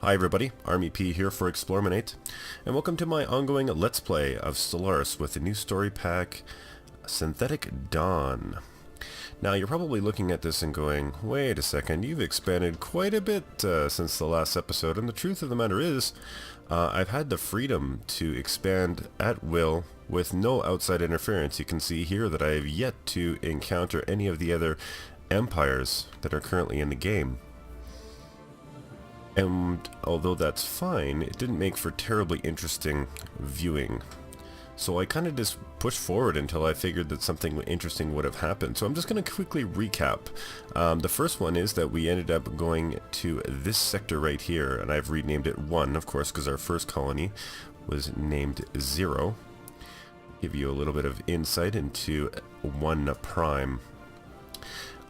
Hi everybody, Army P here for eXplorminate, and welcome to my ongoing Let's Play of Stellaris with the new story pack, Synthetic Dawn. Now you're probably looking at this and going, wait a second, you've expanded quite a bit since the last episode, and the truth of the matter is, I've had the freedom to expand at will with no outside interference. You can see here that I have yet to encounter any of the other empires that are currently in the game. And although that's fine, it didn't make for terribly interesting viewing. So I kind of just pushed forward until I figured that something interesting would have happened. So I'm just going to quickly recap. The first one is that we ended up going to this sector right here, and I've renamed it 1, of course, because our first colony was named 0. Give you a little bit of insight into 1 Prime.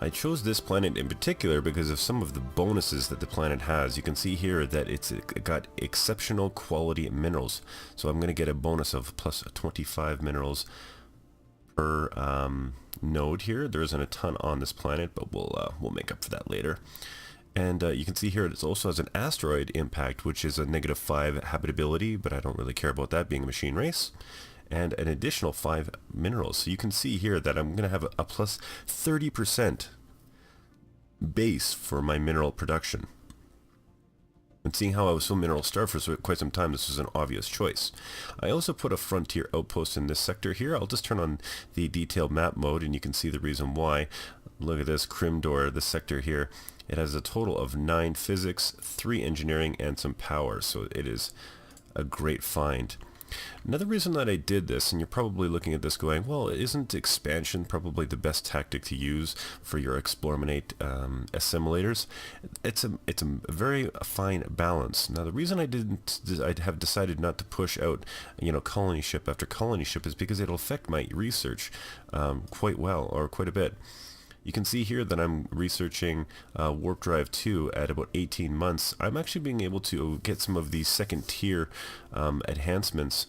I chose this planet in particular because of some of the bonuses that the planet has. You can see here that it's got exceptional quality minerals. So I'm going to get a bonus of plus 25 minerals per node here. There isn't a ton on this planet, but we'll make up for that later. And you can see here it also has an asteroid impact, which is a -5 habitability, but I don't really care about that being a machine race. And an additional 5 minerals. So you can see here that I'm going to have a plus 30% base for my mineral production. And seeing how I was so mineral starved for quite some time, this was an obvious choice. I also put a frontier outpost in this sector here. I'll just turn on the detailed map mode and you can see the reason why. Look at this Crimdor, this sector here. It has a total of 9 physics, 3 engineering, and some power. So it is a great find. Another reason that I did this, and you're probably looking at this going, well, isn't expansion probably the best tactic to use for your eXplorminate assimilators? It's a very fine balance. Now, the reason I have decided not to push out, colony ship after colony ship is because it'll affect my research quite well, or quite a bit. You can see here that I'm researching Warp Drive 2 at about 18 months. I'm actually being able to get some of these second tier enhancements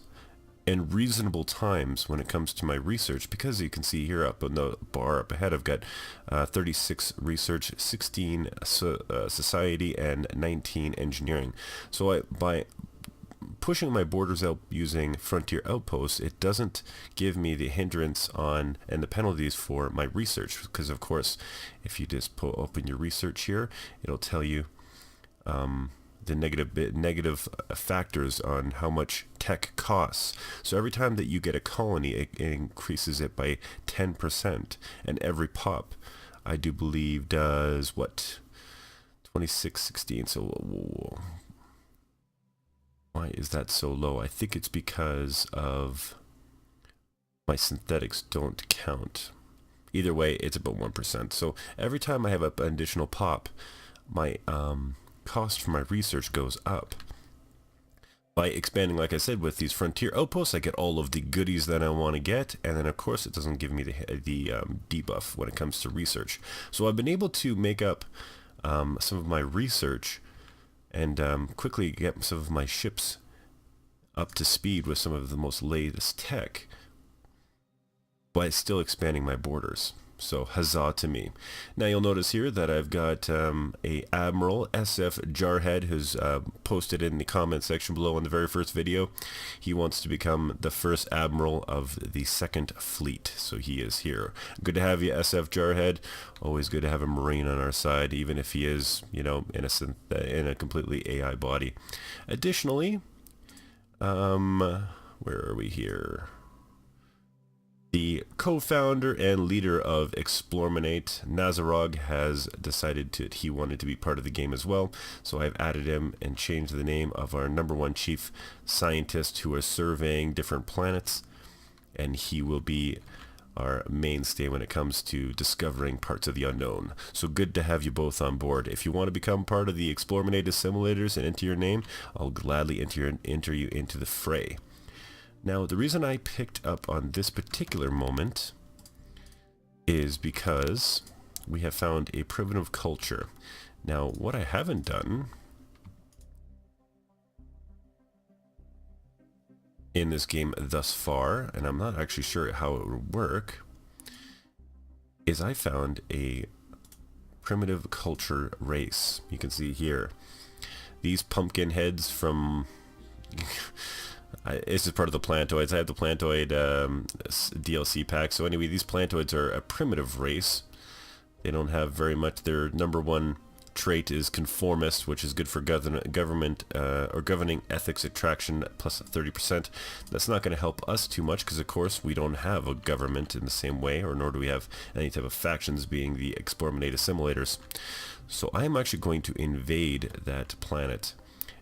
in reasonable times when it comes to my research, because you can see here up on the bar up ahead I've got 36 research, 16 society, and 19 engineering. So by pushing my borders out using frontier outposts, it doesn't give me the hindrance on and the penalties for my research, because of course if you just open your research here, it'll tell you the negative factors on how much tech costs. So every time that you get a colony, it increases it by 10%, and every pop, I do believe, does what, 2616. So why is that so low? I think it's because of my synthetics don't count. Either way, it's about 1%. So every time I have an additional pop, my cost for my research goes up. By expanding, like I said, with these frontier outposts, I get all of the goodies that I want to get, and then of course it doesn't give me the debuff when it comes to research. So I've been able to make up some of my research and quickly get some of my ships up to speed with some of the most latest tech by still expanding my borders. So huzzah to me. Now you'll notice here that I've got a Admiral SF Jarhead who's posted in the comment section below in the very first video. He wants to become the first Admiral of the 2nd Fleet. So he is here. Good to have you, SF Jarhead. Always good to have a Marine on our side, even if he is, in a completely AI body. Additionally, where are we here? The co-founder and leader of eXplorminate, Nazarog, has decided he wanted to be part of the game as well. So I've added him and changed the name of our #1 chief scientist who is surveying different planets. And he will be our mainstay when it comes to discovering parts of the unknown. So good to have you both on board. If you want to become part of the eXplorminate assimilators and enter your name, I'll gladly enter you into the fray. Now, the reason I picked up on this particular moment is because we have found a primitive culture. Now, what I haven't done in this game thus far, and I'm not actually sure how it would work, is I found a primitive culture race. You can see here. these pumpkin heads from... this is part of the plantoids. I have the plantoid DLC pack. So anyway, these plantoids are a primitive race. They don't have very much. Their number one trait is conformist, which is good for government or governing ethics attraction plus 30%. That's not going to help us too much because, of course, we don't have a government in the same way, or nor do we have any type of factions being the eXplorminate assimilators. So I am actually going to invade that planet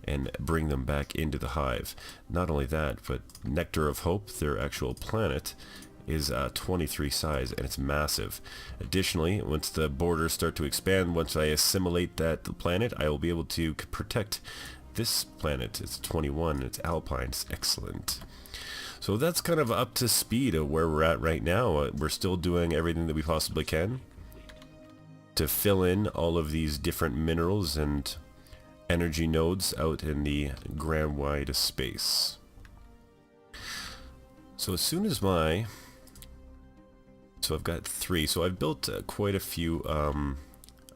and bring them back into the hive. Not only that, but Nectar of Hope, their actual planet, is 23 size, and it's massive. Additionally, once the borders start to expand, once I assimilate that planet, I will be able to protect this planet. It's 21, it's alpine, it's excellent. So that's kind of up to speed of where we're at right now. We're still doing everything that we possibly can to fill in all of these different minerals and energy nodes out in the grand wide space. So as soon as so I've got 3. So I've built quite a few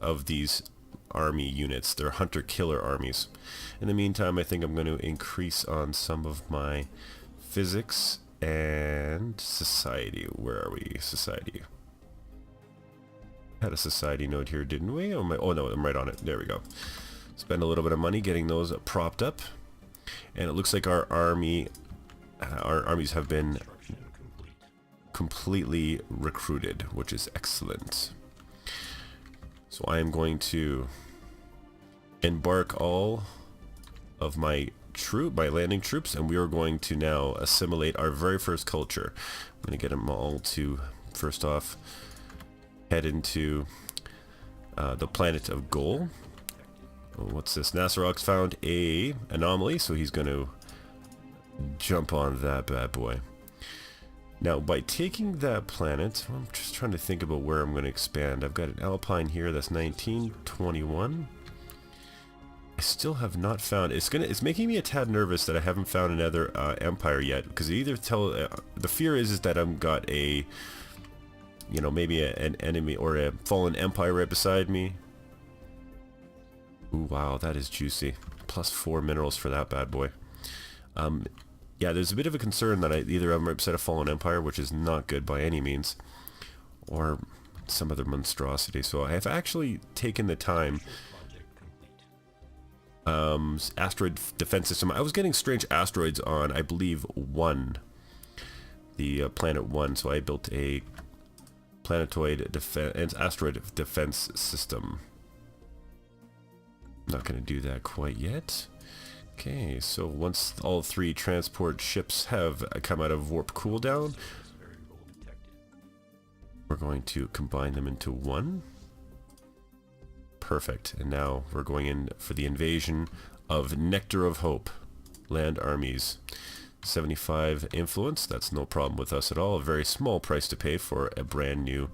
of these army units. They're hunter-killer armies. In the meantime, I think I'm going to increase on some of my physics and society. Where are we? Society. Had a society node here, didn't we? Oh no, I'm right on it. There we go. Spend a little bit of money getting those propped up. And it looks like our armies have been completely recruited, which is excellent. So I am going to embark all of my landing troops, and we are going to now assimilate our very first culture. I'm going to get them all to, first off, head into the planet of Goal. What's this? Nasarok's found a anomaly, so he's going to jump on that bad boy. Now, by taking that planet, I'm just trying to think about where I'm going to expand. I've got an Alpine here that's 1921. I still have not found... It's making me a tad nervous that I haven't found another empire yet, because the fear is that I've got a, maybe an enemy or a fallen empire right beside me. Ooh, wow, that is juicy. Plus 4 minerals for that bad boy. Yeah, there's a bit of a concern that either I'm right beside a fallen empire, which is not good by any means, or some other monstrosity. So I have actually taken the time. Asteroid defense system. I was getting strange asteroids on, I believe, 1. The planet 1. So I built a planetoid defense, asteroid defense system. Not going to do that quite yet. Okay, so once all 3 transport ships have come out of warp cooldown, we're going to combine them into 1. Perfect. And now we're going in for the invasion of Nectar of Hope. Land armies. 75 influence. That's no problem with us at all. A very small price to pay for a brand new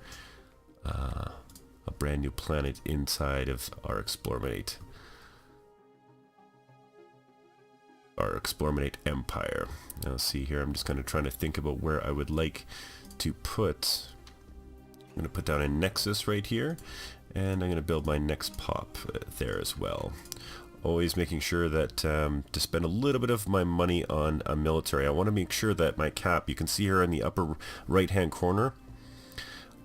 planet inside of our eXplorminate. Our eXplorminate Empire. Now see here, I'm just kind of trying to think about where I would like to put... I'm going to put down a nexus right here, and I'm going to build my next pop there as well. Always making sure that to spend a little bit of my money on a military. I want to make sure that my cap, you can see here in the upper right hand corner,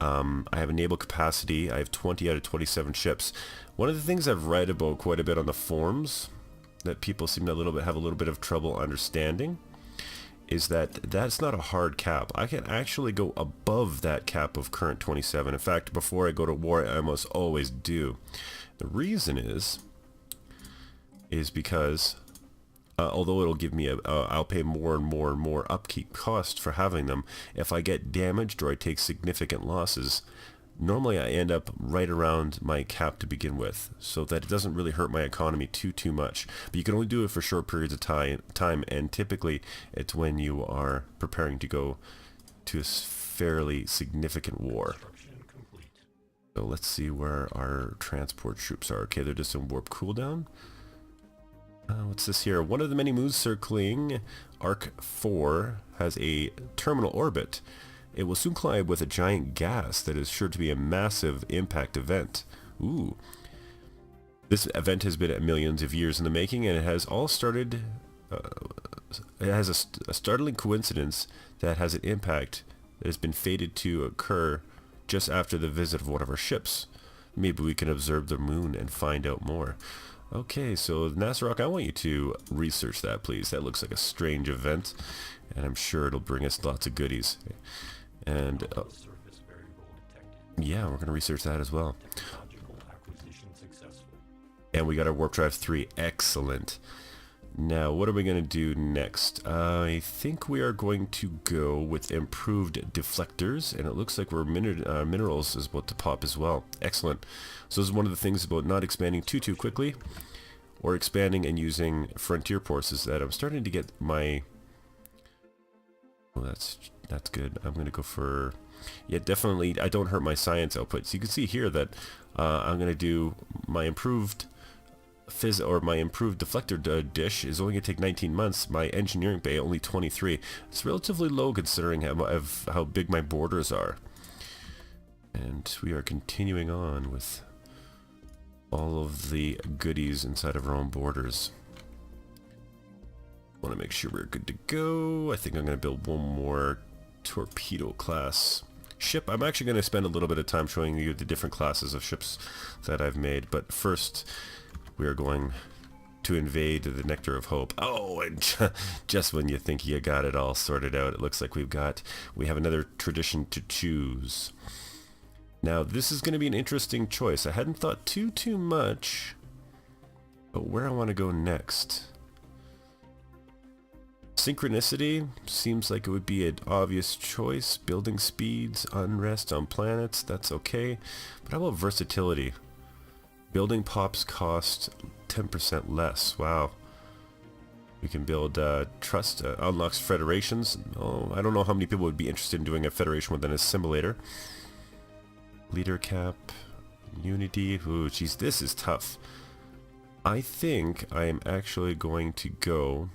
I have a naval capacity. I have 20 out of 27 ships. One of the things I've read about quite a bit on the forums that people seem to have a little bit of trouble understanding is that that's not a hard cap. I can actually go above that cap of current 27. In fact, before I go to war, I almost always do. The reason is because although it'll give me I'll pay more and more and more upkeep cost for having them, if I get damaged or I take significant losses, normally I end up right around my cap to begin with, so that it doesn't really hurt my economy too much. But you can only do it for short periods of time, and typically it's when you are preparing to go to a fairly significant war. So let's see where our transport troops are. Okay, they're just in warp cooldown. What's this here? One of the many moons circling Arc 4 has a terminal orbit. It will soon collide with a giant gas that is sure to be a massive impact event. Ooh. This event has been millions of years in the making, and it has all started. It has a startling coincidence that has an impact that has been fated to occur just after the visit of one of our ships. Maybe we can observe the moon and find out more. Okay, so Nasarok, I want you to research that, please. That looks like a strange event, and I'm sure it'll bring us lots of goodies. And yeah, we're going to research that as well. And we got our Warp Drive 3. Excellent. Now, what are we going to do next? I think we are going to go with improved deflectors, and it looks like we're minerals is about to pop as well. Excellent. So this is one of the things about not expanding too quickly, or expanding and using frontier ports, is that I'm starting to get my... Well, that's good. I'm going to go for... Yeah, definitely, I don't hurt my science output. So you can see here that I'm going to do my improved... my improved deflector dish is only going to take 19 months. My engineering bay only 23. It's relatively low considering how big my borders are. And we are continuing on with all of the goodies inside of our own borders. Want to make sure we're good to go. I think I'm going to build one more torpedo class ship. I'm actually going to spend a little bit of time showing you the different classes of ships that I've made, but first we are going to invade the Nectar of Hope. Oh, and just when you think you got it all sorted out, it looks like we have another tradition to choose. Now, this is going to be an interesting choice. I hadn't thought too much about where I want to go next. Synchronicity seems like it would be an obvious choice. Building speeds, unrest on planets, that's okay. But how about versatility? Building pops cost 10% less. Wow. We can build trust, unlocks federations. Oh, I don't know how many people would be interested in doing a federation with an assimilator. Leader cap, unity. Ooh, geez, this is tough. I think I am actually going to go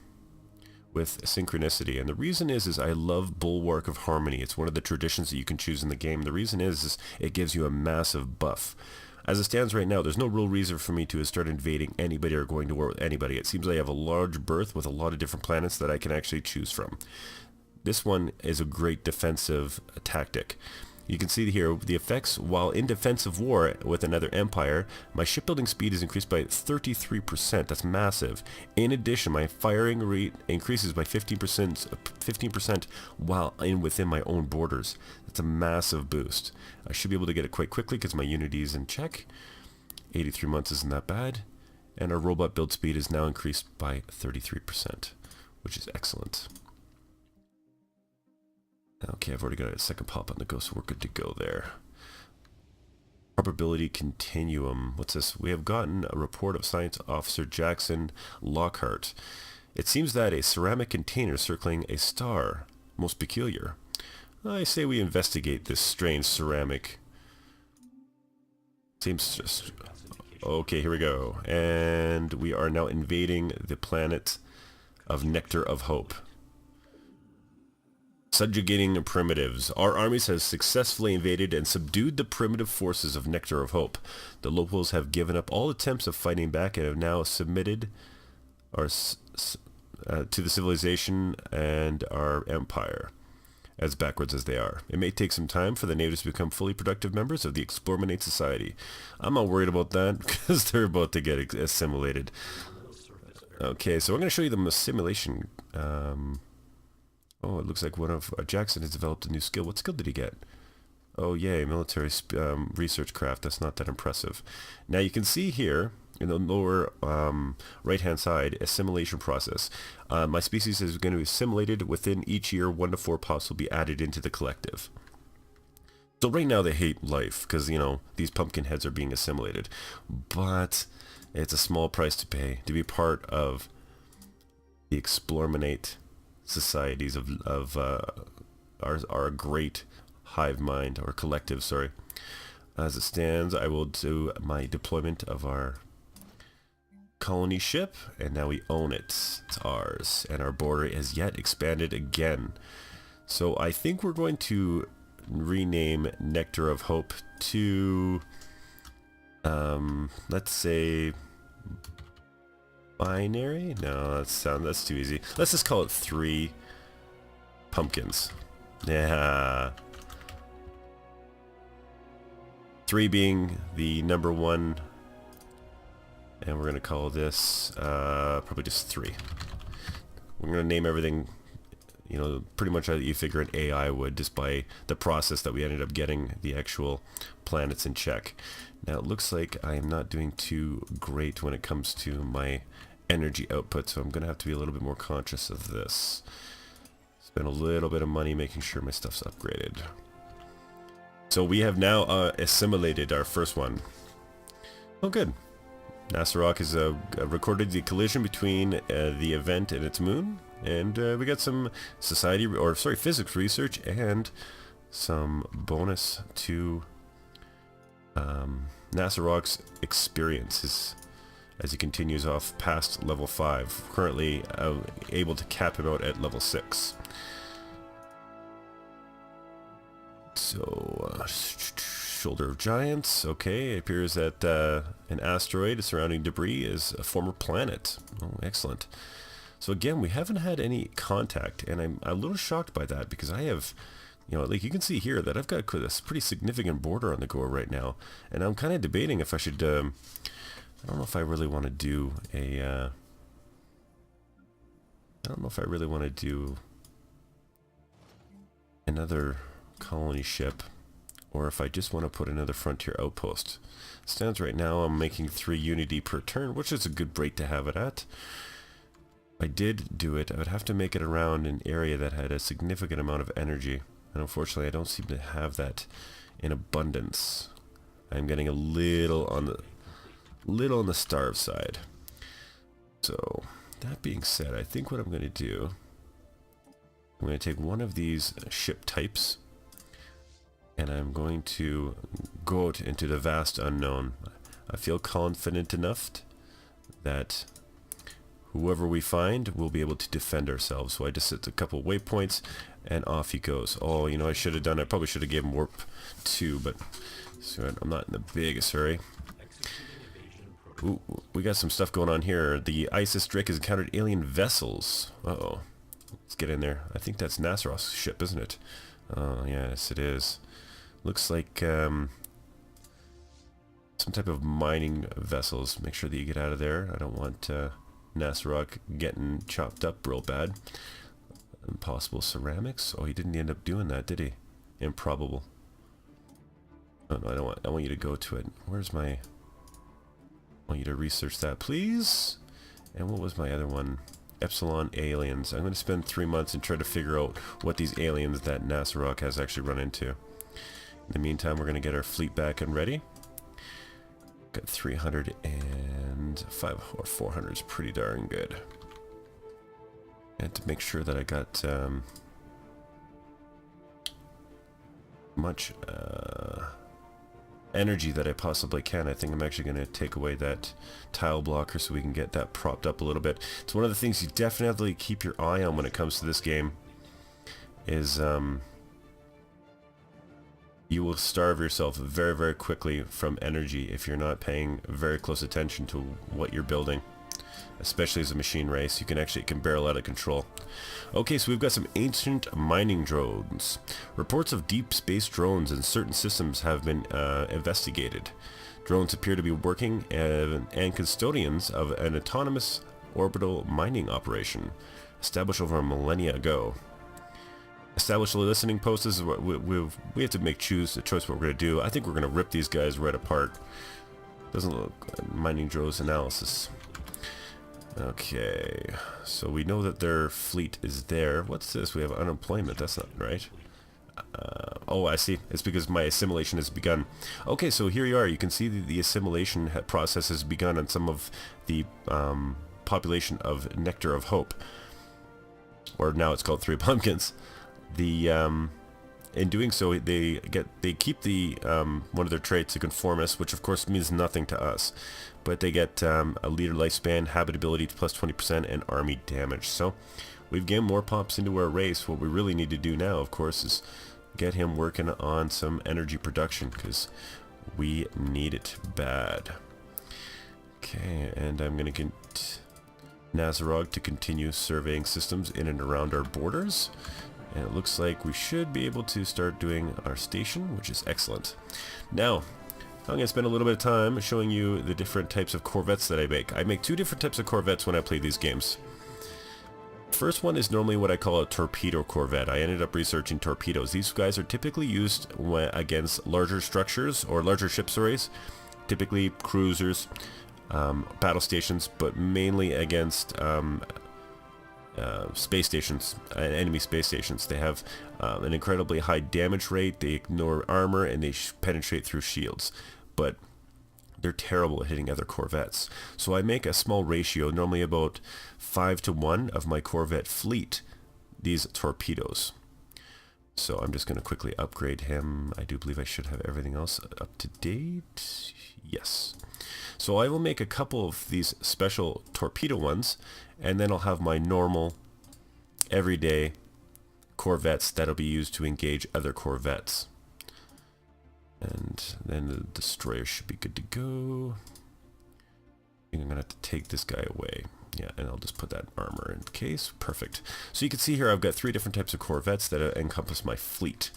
with synchronicity, and the reason is I love Bulwark of Harmony. It's one of the traditions that you can choose in the game. The reason is it gives you a massive buff. As it stands right now, there's no real reason for me to start invading anybody or going to war with anybody. It seems like I have a large berth with a lot of different planets that I can actually choose from. This one is a great defensive tactic. You can see here the effects. While in defensive war with another empire, my shipbuilding speed is increased by 33%. That's massive. In addition, my firing rate increases by 15% while within my own borders. That's a massive boost. I should be able to get it quite quickly because my unity is in check. 83 months isn't that bad. And our robot build speed is now increased by 33%, which is excellent. Okay, I've already got a second pop on the go, so we're good to go there. Probability continuum. What's this? We have gotten a report of Science Officer Jackson Lockhart. It seems that a ceramic container circling a star. Most peculiar. I say we investigate this strange ceramic. Seems just... Okay, here we go. And we are now invading the planet of Nectar of Hope. Subjugating primitives. Our armies have successfully invaded and subdued the primitive forces of Nectar of Hope. The locals have given up all attempts of fighting back and have now submitted to the civilization and our empire, as backwards as they are. It may take some time for the natives to become fully productive members of the eXplorminate society. I'm not worried about that because they're about to get assimilated. Okay, so I'm going to show you the assimilation. Oh, it looks like one of Jackson has developed a new skill. What skill did he get? Oh, yay, military research craft. That's not that impressive. Now you can see here in the lower right-hand side, assimilation process. My species is going to be assimilated within each year. 1 to 4 pops will be added into the collective. So right now they hate life because, you know, these pumpkin heads are being assimilated. But it's a small price to pay to be part of the eXplorminate societies of our great hive mind, or collective, sorry. As it stands, I will do my deployment of our colony ship, and now we own it. It's ours, and our border is yet expanded again. So I think we're going to rename Nectar of Hope to Let's say binary? No, that's too easy. Let's just call it 3 pumpkins. Yeah. 3 being the number 1, and we're gonna call this probably just 3. We're gonna name everything, you know, pretty much how you figure an AI would, just by the process that we ended up getting the actual planets in check. Now it looks like I am not doing too great when it comes to my energy output, so I'm gonna have to be a little bit more conscious of this. Spend a little bit of money making sure my stuff's upgraded. So we have now assimilated our first one. Oh good. Nasarok has recorded the collision between the event and its moon, and we got some physics research and some bonus to Nasarok's experience as he continues off past level 5. Currently able to cap him out at level 6. So, Shoulder of Giants. Okay, it appears that an asteroid surrounding debris is a former planet. Oh, excellent. So again, we haven't had any contact, and I'm a little shocked by that, because I have, you know, like you can see here that I've got this pretty significant border on the go right now, and I'm kind of debating if I should, I don't know if I really want to do a, I don't know if I really want to do another colony ship, or if I just want to put another frontier outpost. Stands right now I'm making 3 unity per turn, which is a good rate to have it at. If I did do it, I would have to make it around an area that had a significant amount of energy, and unfortunately I don't seem to have that in abundance. I'm getting a little on the starve side. So that being said, I think what I'm going to do, I'm going to take one of these ship types, and I'm going to go out into the vast unknown. I feel confident enough that whoever we find will be able to defend ourselves. So I just set a couple waypoints, and off he goes. Oh, you know, I probably should have given him warp 2, but so I'm not in the biggest hurry. Ooh, we got some stuff going on here. The ISIS Drake has encountered alien vessels. Uh-oh. Let's get in there. I think that's Nasarok's ship, isn't it? Oh, yes, it is. Looks like some type of mining vessels. Make sure that you get out of there. I don't want Nasarok getting chopped up real bad. Impossible ceramics. Oh, he didn't end up doing that, did he? Improbable. Oh no, I don't want. I want you to go to it. Where's my? I want you to research that, please. And what was my other one? Epsilon aliens. I'm going to spend 3 months and try to figure out what these aliens that Nasarok has actually run into. In the meantime, we're going to get our fleet back and ready. Got 305 or 400 is pretty darn good. And to make sure that I got much energy that I possibly can, I think I'm actually going to take away that tile blocker so we can get that propped up a little bit. It's one of the things you definitely keep your eye on when it comes to this game is you will starve yourself very, very quickly from energy if you're not paying very close attention to what you're building. Especially as a machine race, it can barrel out of control. Okay, so we've got some ancient mining drones. Reports of deep space drones in certain systems have been investigated. Drones appear to be working and custodians of an autonomous orbital mining operation established over a millennia ago. Establish a listening post. This is what we have to make a choice what we're going to do. I think we're going to rip these guys right apart. Doesn't look mining drones analysis. Okay, so we know that their fleet is there. What's this? We have unemployment. That's not right. Oh, I see. It's because my assimilation has begun. Okay, so here you are. You can see the assimilation process has begun on some of the population of Nectar of Hope, or now it's called 3 Pumpkins. In doing so, they keep the one of their traits, the conformist, which of course means nothing to us, but they get a leader lifespan, habitability to plus 20%, and army damage. So we've gained more pops into our race. What we really need to do now, of course, is get him working on some energy production, because We need it bad. Okay, and I'm going to get Nazarog to continue surveying systems in and around our borders. And it looks like we should be able to start doing our station, which is excellent. Now, I'm going to spend a little bit of time showing you the different types of corvettes that I make. I make two different types of corvettes when I play these games. First one is normally what I call a Torpedo Corvette. I ended up researching torpedoes. These guys are typically used against larger structures, or larger ship arrays, typically cruisers, battle stations, but mainly against space stations, enemy space stations. They have an incredibly high damage rate, they ignore armor, and they penetrate through shields. But they're terrible at hitting other corvettes. So I make a small ratio, normally about 5 to 1 of my corvette fleet, these torpedoes. So I'm just going to quickly upgrade him. I do believe I should have everything else up to date. Yes. So I will make a couple of these special torpedo ones, and then I'll have my normal, everyday corvettes that'll be used to engage other corvettes. And then the destroyer should be good to go. I think I'm going to have to take this guy away. Yeah, and I'll just put that armor in case. Perfect. So you can see here I've got 3 different types of corvettes that encompass my fleet.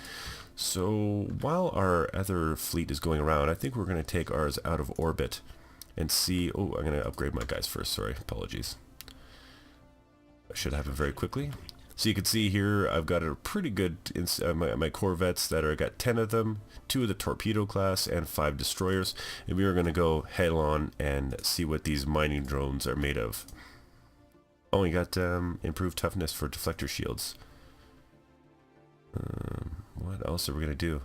So while our other fleet is going around, I think we're going to take ours out of orbit and see... Oh, I'm going to upgrade my guys first. Sorry, apologies. I should have it very quickly. So you can see here I've got a pretty good my corvettes that are got 10 of them, 2 of the torpedo class, and 5 destroyers. And we are going to go head on and see what these mining drones are made of. Oh, we got improved toughness for deflector shields. What else are we going to do?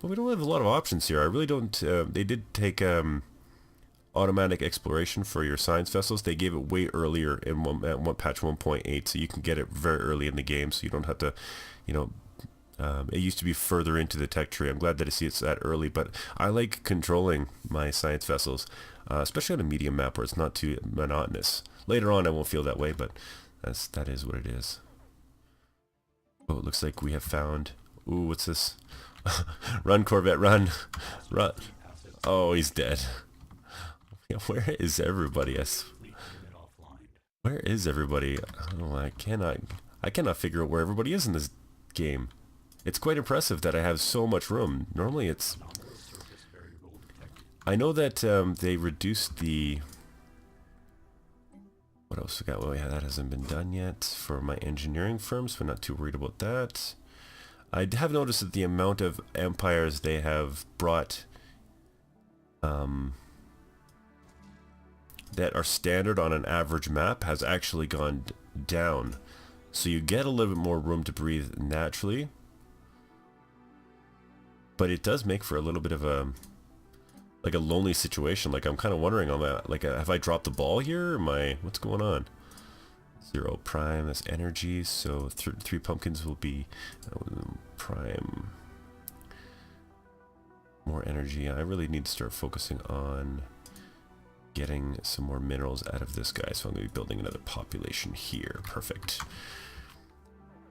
Well, we don't have a lot of options here. I really don't... they did take automatic exploration for your science vessels. They gave it way earlier in patch 1.8, so you can get it very early in the game, so you don't have to, you know, it used to be further into the tech tree. I'm glad that I see it's that early, but I like controlling my science vessels, especially on a medium map where it's not too monotonous. Later on I won't feel that way, but that is what it is. Oh, it looks like we have found... Ooh, what's this? Run, Corvette, run! Run! Oh, he's dead. Where is everybody? Where is everybody? Oh, I cannot figure out where everybody is in this game. It's quite impressive that I have so much room. Normally it's... I know that they reduced the... What else we got? Well, yeah, that hasn't been done yet for my engineering firms, so I'm not too worried about that. I have noticed that the amount of empires they have brought... that are standard on an average map has actually gone down. So you get a little bit more room to breathe naturally. But it does make for a little bit of a... like a lonely situation. Like I'm kind of wondering, have I dropped the ball here? What's going on? 0 prime, that's energy, so 3 pumpkins will be prime. More energy. I really need to start focusing on getting some more minerals out of this guy, so I'm going to be building another population here. Perfect.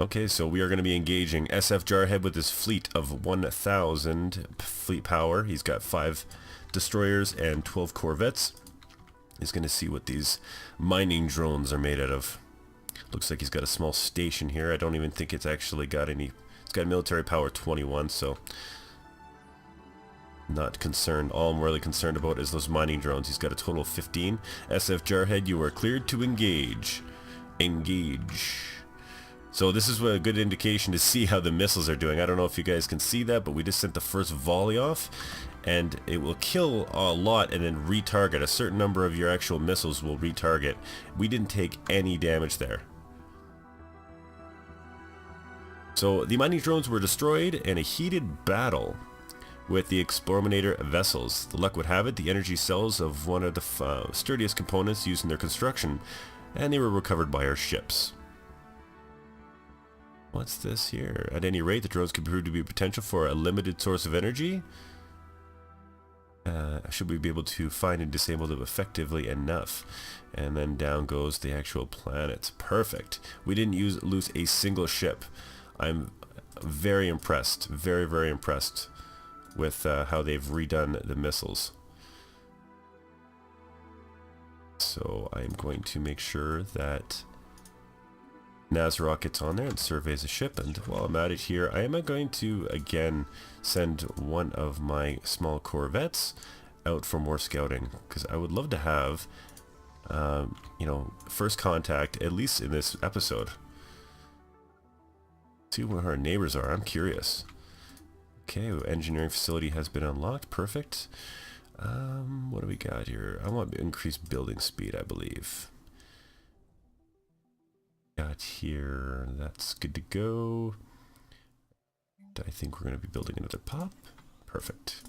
Okay, so we are going to be engaging SF Jarhead with his fleet of 1,000 fleet power. He's got 5 destroyers and 12 corvettes. He's going to see what these mining drones are made out of. Looks like he's got a small station here. I don't even think it's actually got any... It's got military power 21, so... Not concerned. All I'm really concerned about is those mining drones. He's got a total of 15. SF Jarhead, you are cleared to engage. Engage. So this is a good indication to see how the missiles are doing. I don't know if you guys can see that, but we just sent the first volley off, and it will kill a lot and then retarget. A certain number of your actual missiles will retarget. We didn't take any damage there. So the mining drones were destroyed in a heated battle with the eXplorminator vessels. The luck would have it, the energy cells of one of the sturdiest components used in their construction, and they were recovered by our ships. What's this here? At any rate, the drones could prove to be potential for a limited source of energy. Should we be able to find and disable them effectively enough? And then down goes the actual planets. Perfect. We didn't lose a single ship. I'm very impressed. Very, very impressed with how they've redone the missiles. So I'm going to make sure that Nazarok gets on there and surveys the ship, and while I'm at it here, I am going to again send one of my small corvettes out for more scouting, because I would love to have you know, first contact at least in this episode. See where our neighbors are. I'm curious. Okay, engineering facility has been unlocked. Perfect. What do we got here? I want increased building speed, I believe. Got here, that's good to go. I think we're going to be building another pop. Perfect.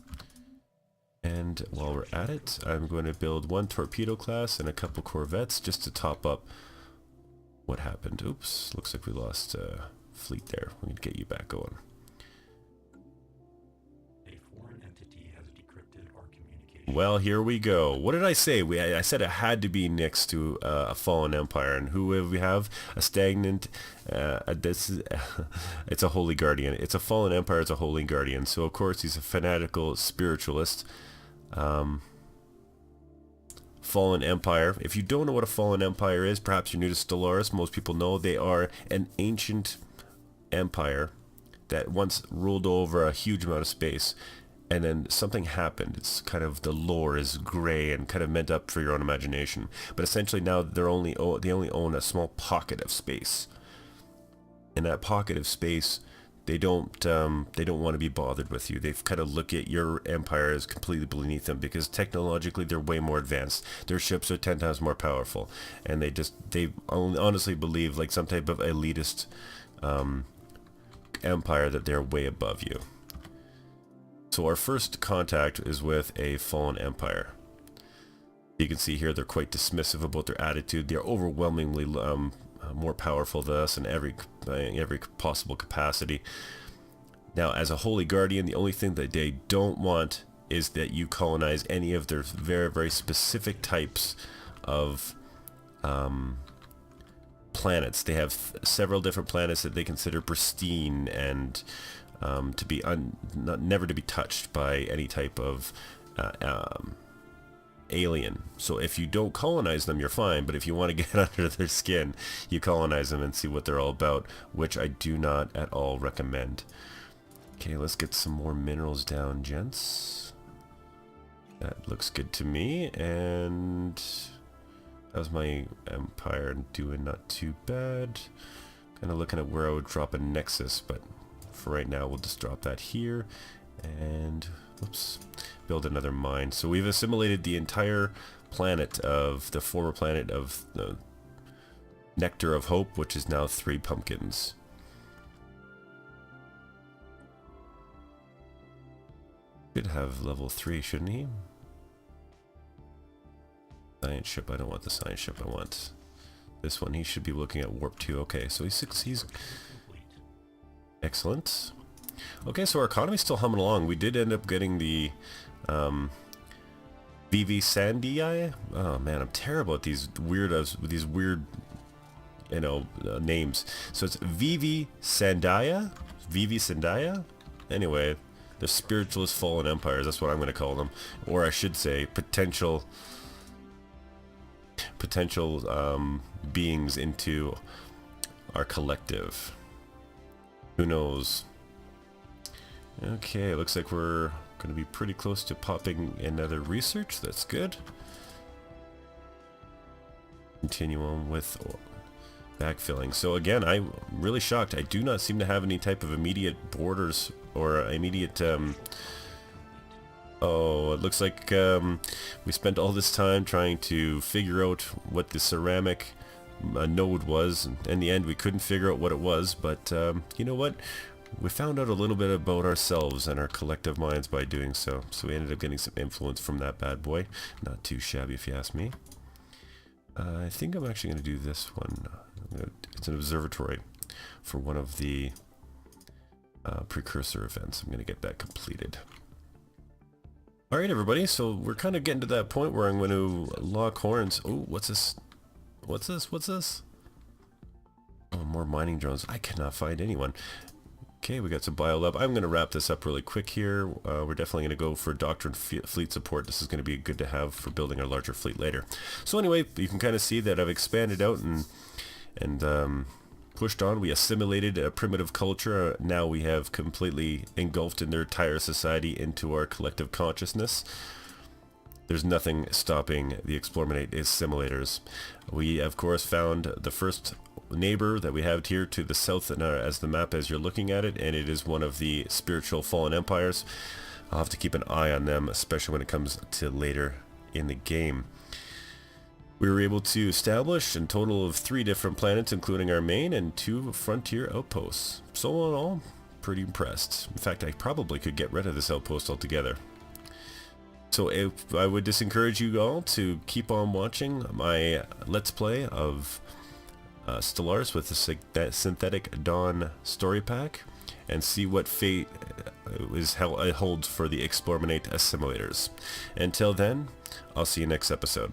And while we're at it, I'm going to build one torpedo class and a couple corvettes just to top up what happened. Oops, looks like we lost fleet there. We're going to get you back going. Well, here we go. What did I say? I said it had to be next to a fallen empire, and who we have? A stagnant. It's a holy guardian. It's a fallen empire. It's a holy guardian. So of course he's a fanatical spiritualist. Fallen empire. If you don't know what a fallen empire is, perhaps you're new to Stellaris. Most people know they are an ancient empire that once ruled over a huge amount of space. And then something happened. It's kind of, the lore is gray and kind of meant up for your own imagination. But essentially now they only own a small pocket of space. In that pocket of space, they don't want to be bothered with you. They've kind of look at your empire as completely beneath them, because technologically they're way more advanced. Their ships are 10 times more powerful, and they honestly believe, like some type of elitist empire, that they're way above you. So our first contact is with a fallen empire. You can see here they're quite dismissive about their attitude. They're overwhelmingly more powerful than us in every possible capacity. Now, as a holy guardian, the only thing that they don't want is that you colonize any of their very, very specific types of planets. They have several different planets that they consider pristine and to be never to be touched by any type of alien. So if you don't colonize them, you're fine, but if you want to get under their skin, you colonize them and see what they're all about, which I do not at all recommend. Okay, let's get some more minerals down, gents. That looks good to me, and how's my empire doing? Not too bad. Kind of looking at where I would drop a nexus, but for right now we'll just drop that here and whoops, build another mine. So we've assimilated the entire planet of the former planet of the Nectar of Hope, which is now 3 pumpkins. Should have level 3, shouldn't he? Science ship. I don't want the science ship. I want this one. He should be looking at warp 2. Okay, so he's excellent. Okay, so our economy's still humming along. We did end up getting the VV Sandii. Oh man, I'm terrible at these weird, you know, names. So it's VV Sandaya. VV Sandaya. Anyway, the spiritualist fallen empires. That's what I'm going to call them, or I should say, potential beings into our collective. Who knows? Okay, looks like we're going to be pretty close to popping another research. That's good. Continue on with backfilling. So again, I'm really shocked. I do not seem to have any type of immediate borders or immediate... Oh, it looks like we spent all this time trying to figure out what the ceramic node was, and in the end we couldn't figure out what it was, but you know what? We found out a little bit about ourselves and our collective minds by doing so. So we ended up getting some influence from that bad boy. Not too shabby if you ask me. I think I'm actually going to do this one. It's an observatory for one of the precursor events. I'm going to get that completed. Alright everybody, so we're kind of getting to that point where I'm going to lock horns. Oh, what's this? What's this? What's this? Oh, more mining drones. I cannot find anyone. Okay, we got some bio up. I'm going to wrap this up really quick here. We're definitely going to go for doctrine fleet support. This is going to be good to have for building our larger fleet later. So anyway, you can kind of see that I've expanded out and pushed on. We assimilated a primitive culture. Now we have completely engulfed in their entire society into our collective consciousness. There's nothing stopping the eXplorminate assimilators. We, of course, found the first neighbor that we have here to the south as the map as you're looking at it, and it is one of the spiritual fallen empires. I'll have to keep an eye on them, especially when it comes to later in the game. We were able to establish a total of 3 different planets, including our main, and 2 frontier outposts. So all in all, pretty impressed. In fact, I probably could get rid of this outpost altogether. So I would just encourage you all to keep on watching my Let's Play of Stellaris with the Synthetic Dawn story pack, and see what fate holds for the eXplorminate assimilators. Until then, I'll see you next episode.